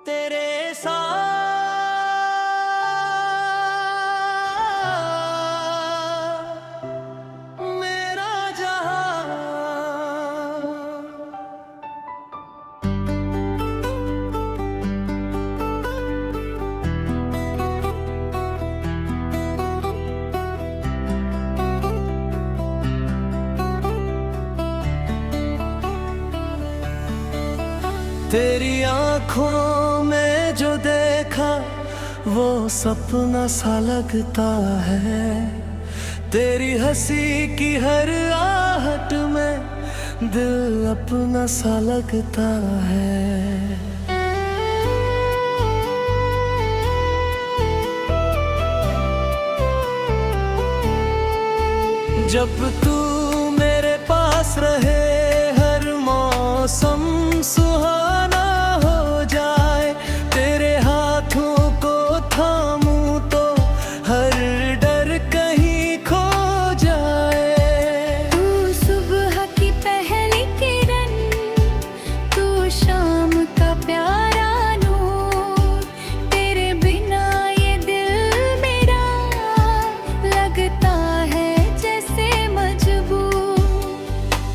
तेरे साथ मेरा जहां। तेरी आँखों में जो देखा वो सपना सा लगता है। तेरी हंसी की हर आहट में दिल अपना सा लगता है। जब तू मेरे पास रहे हर मौसम सुहाना हो जाए। तेरे हाथों को थामूं तो हर डर कहीं खो जाए। तू सुबह की पहली किरण, तू शाम का प्यारा नूर। तेरे बिना ये दिल मेरा लगता है जैसे मजबूर।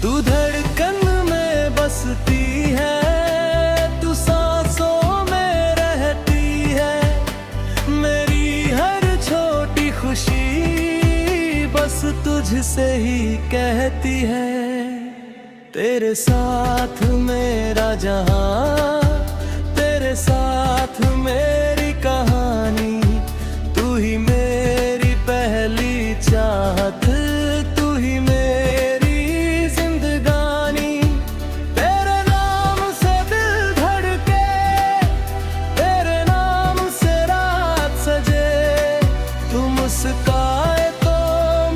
तू धड़कन में बसती है, तू सांसों में रहती है। मेरी हर छोटी खुशी बस तुझसे ही कहती है। तेरे साथ मेरा जहां, तेरे साथ मेरी कहानी। तू ही मेरी पहली चाहत, तू ही मेरी जिंदगानी। तेरे नाम से दिल धड़के, तेरे नाम से रात सजे। तू मुस्काए तो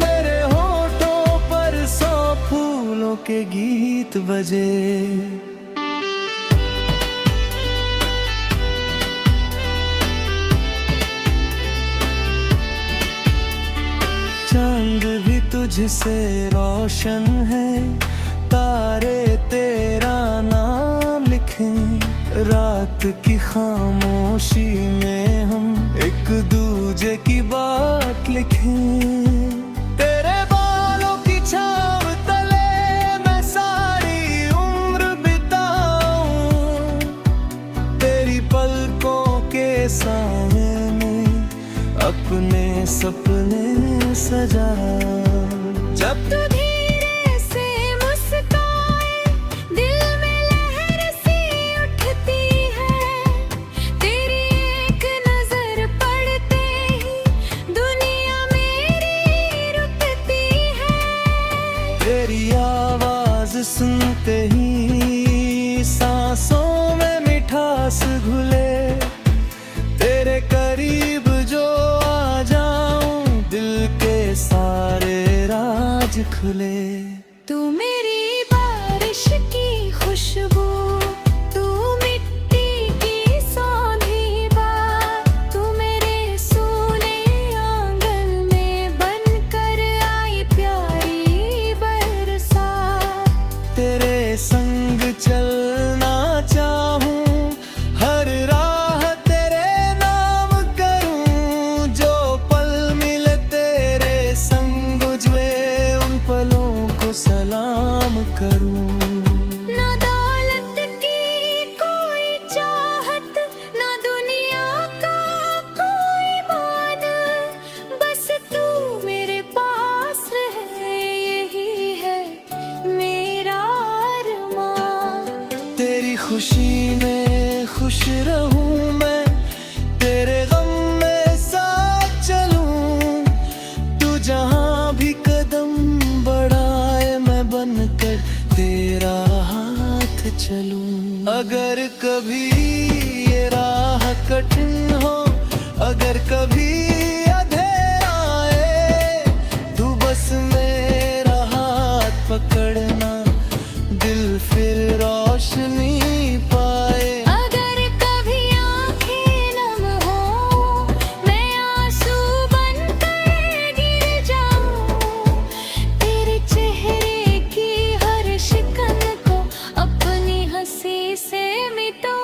मेरे होठों पर 100 फूलों के गीत बजे। चांद भी तुझसे रोशन है, तारे तेरा नाम लिखें। रात की खामोशी में हम एक दूजे की बात लिखें। तेरे बालों की छाँव तले मैं सारी उम्र बिताऊं। तेरी पलकों के सामने अपने सपने सजा। जब तू धीरे से मुस्काए, दिल में लहर सी उठती है। तेरी एक नजर पड़ते ही दुनिया मेरी रुकती है। तेरी आवाज सुनते ही सांसों में मिठास घुले। तेरे करीब जो आ जाऊं दिल के सारे राज खुले। तू मेरी बारिश की खुशबू, तू मिट्टी की सौंधी बात। तू मेरे सोने आंगन में बनकर आई प्यारी बरसात। तेरे संग चलना चाहूं, हर राह तेरे नाम करूं। जो पल मिले तेरे संग उजले, उन पलों को सलाम करूं। ना दौलत की कोई चाहत, ना दुनिया का कोई मान। बस तू मेरे पास रहे, यही है मेरा अरमान। तेरी खुशी में खुश रहूं मैं, तेरे गम में साथ चलूं। तू जहां भी कदम बढ़ाए मैं बनकर तेरा हाथ चलूं। अगर कभी ये राह कठिन हो, अगर कभी अंधेरा आए, तू बस मेरा हाथ पकड़ना, दिल फिर रोशनी पाए। अगर कभी आँखें नम हो, मैं आंसू बनकर गिर जाऊं। तेरे चेहरे की हर शिकन को अपनी हंसी से मिटाऊं।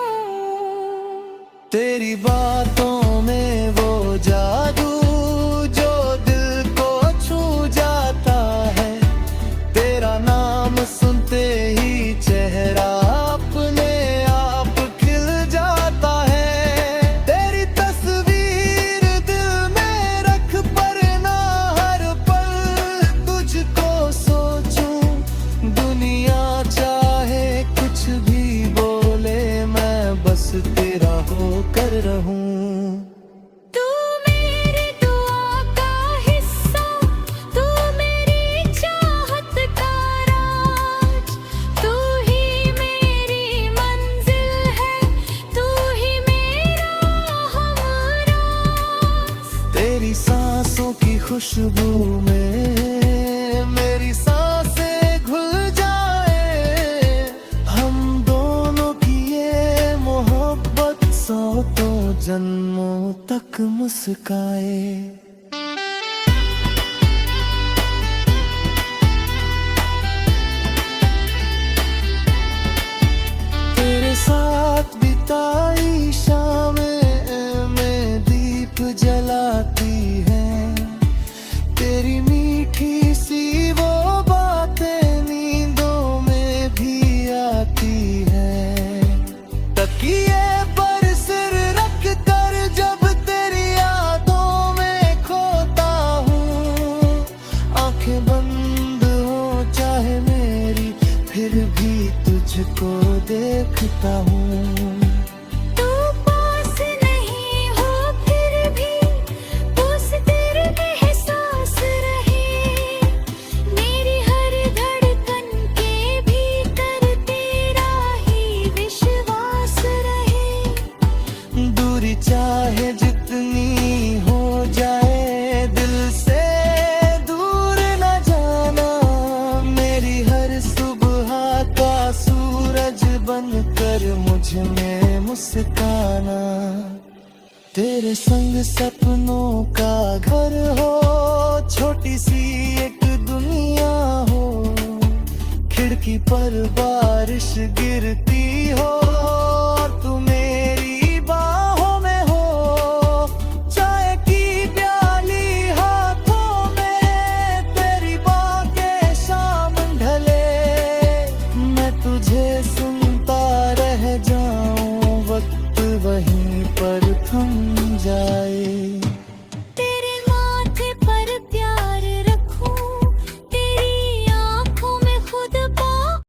खुशबू में मेरी सांसें घुल जाए, हम दोनों की ये मोहब्बत सौ जन्मों तक मुस्काए। तेरे साथ बिताई शामें में दीप जलाती है, तेरी मीठी सी वो बातें नींदों में भी आती है। तकिए पर सिर रख कर जब तेरी यादों में खोता हूँ, आंखें बंद हो चाहे मेरी, फिर भी तुझको देखता हूँ। तू पास नहीं हो फिर भी उस तेरे एहसास रहे, मेरी हर धड़कन के भीतर तेरा ही विश्वास रहे। दूरी चाहे जितनी हो जाए, दिल से दूर न जाना, मेरी हर सुबह का सूरज बनकर मुझ में मुस्काना। तेरे संग सपनों का घर हो, छोटी सी एक दुनिया हो, खिड़की पर बारिश गिरती हो,